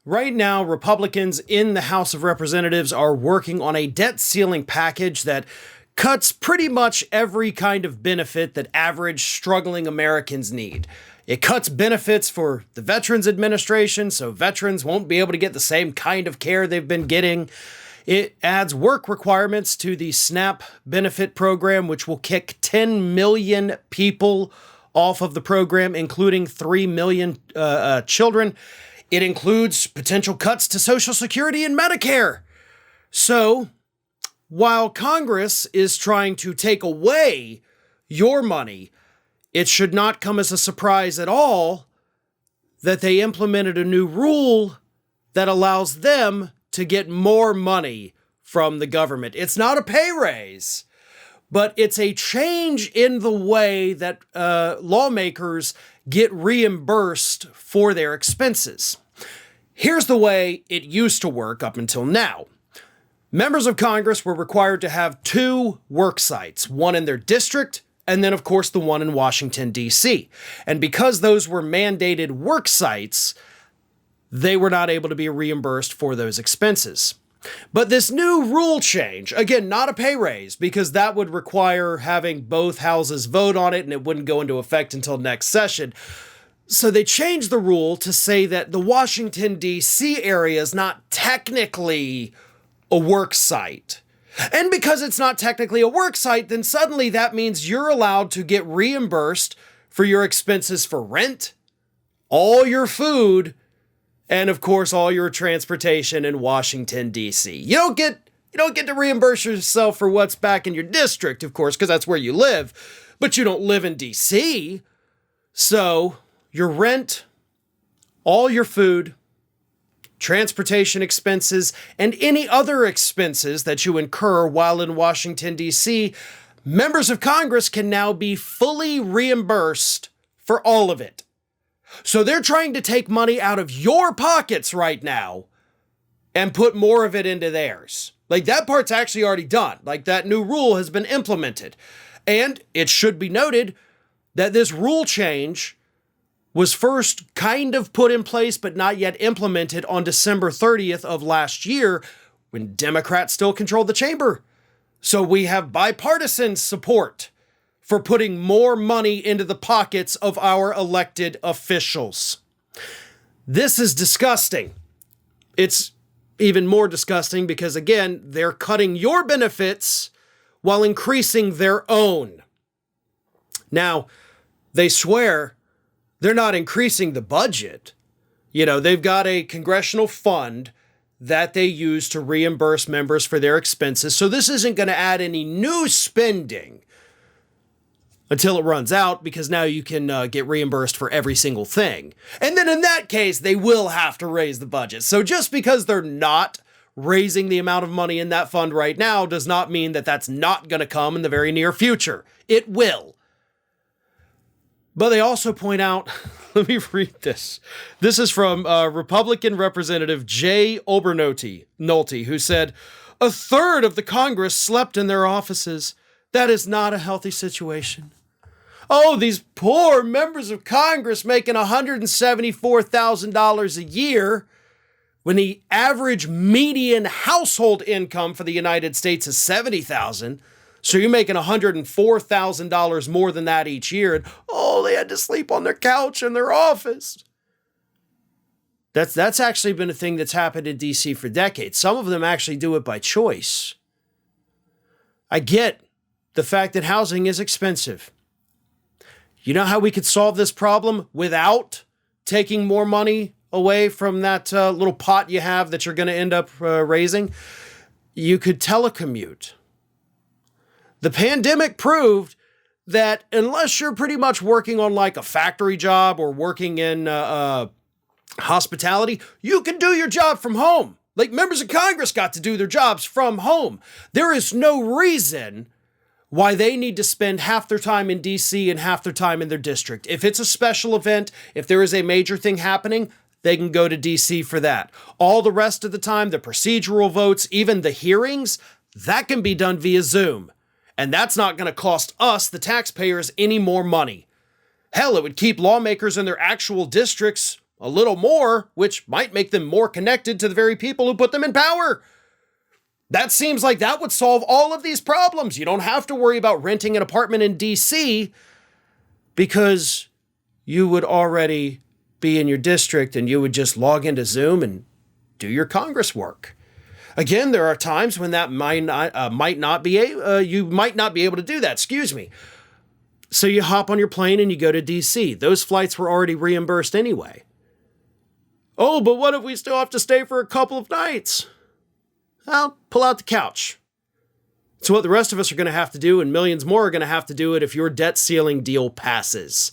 Right now, Republicans in the House of Representatives are working on a debt ceiling package that cuts pretty much every kind of benefit that average struggling Americans need. It cuts benefits for the Veterans Administration, so veterans won't be able to get the same kind of care they've been getting. It adds work requirements to the SNAP benefit program, which will kick 10 million people off of the program, including 3 million children. It includes potential cuts to Social Security and Medicare. So, while Congress is trying to take away your money, it should not come as a surprise at all that they implemented a new rule that allows them to get more money from the government. It's not a pay raise, but it's a change in the way that lawmakers get reimbursed for their expenses. Here's the way it used to work up until now. Members of Congress were required to have 2 work sites, one in their district, and then, of course, the one in Washington, D.C. And because those were mandated work sites, they were not able to be reimbursed for those expenses. But this new rule change, again, not a pay raise, because that would require having both houses vote on it and it wouldn't go into effect until next session. So they changed the rule to say that the Washington, D.C. area is not technically a work site. And because it's not technically a work site, then suddenly that means you're allowed to get reimbursed for your expenses for rent, all your food, and of course all your transportation in Washington, D.C. You don't get to reimburse yourself for what's back in your district, of course, because that's where you live, but you don't live in D.C. So your rent, all your food, transportation expenses, and any other expenses that you incur while in Washington, D.C., members of Congress can now be fully reimbursed for all of it. So they're trying to take money out of your pockets right now and put more of it into theirs. Like, that part's actually already done. Like, that new rule has been implemented. And it should be noted that this rule change was first kind of put in place but not yet implemented on December 30th of last year when Democrats still controlled the chamber. So we have bipartisan support for putting more money into the pockets of our elected officials. This is disgusting. It's even more disgusting because, again, they're cutting your benefits while increasing their own. Now, they swear they're not increasing the budget. You know, they've got a congressional fund that they use to reimburse members for their expenses. So this isn't going to add any new spending until it runs out, because now you can get reimbursed for every single thing. And then in that case, they will have to raise the budget. So just because they're not raising the amount of money in that fund right now does not mean that that's not going to come in the very near future. It will. But they also point out, let me read this. This is from Republican Representative Jay Obernolte, who said, "A third of the Congress slept in their offices. That is not a healthy situation. Oh, these poor members of Congress making $174,000 a year when the average median household income for the United States is $70,000. So you're making $104,000 more than that each year. And oh, they had to sleep on their couch in their office." That's actually been a thing that's happened in DC for decades. Some of them actually do it by choice. I get the fact that housing is expensive. You know how we could solve this problem without taking more money away from that little pot you have that you're going to end up raising? You could telecommute. The pandemic proved that unless you're pretty much working on like a factory job or working in hospitality, you can do your job from home. Like, members of Congress got to do their jobs from home. There is no reason why they need to spend half their time in DC and half their time in their district. If it's a special event, if there is a major thing happening, they can go to DC for that. All the rest of the time, the procedural votes, even the hearings, that can be done via Zoom. And that's not going to cost us, the taxpayers, any more money. Hell, it would keep lawmakers in their actual districts a little more, which might make them more connected to the very people who put them in power. That seems like that would solve all of these problems. You don't have to worry about renting an apartment in DC because you would already be in your district and you would just log into Zoom and do your Congress work. Again, there are times when that you might not be able to do that. Excuse me. So you hop on your plane and you go to DC. Those flights were already reimbursed anyway. Oh, but what if we still have to stay for a couple of nights? Well, pull out the couch. It's what the rest of us are going to have to do, and millions more are going to have to do it if your debt ceiling deal passes.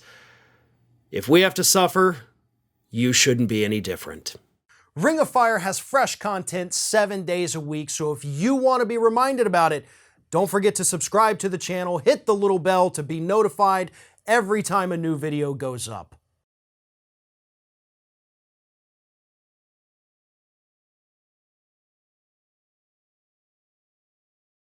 If we have to suffer, you shouldn't be any different. Ring of Fire has fresh content 7 days a week, so if you want to be reminded about it, don't forget to subscribe to the channel, hit the little bell to be notified every time a new video goes up.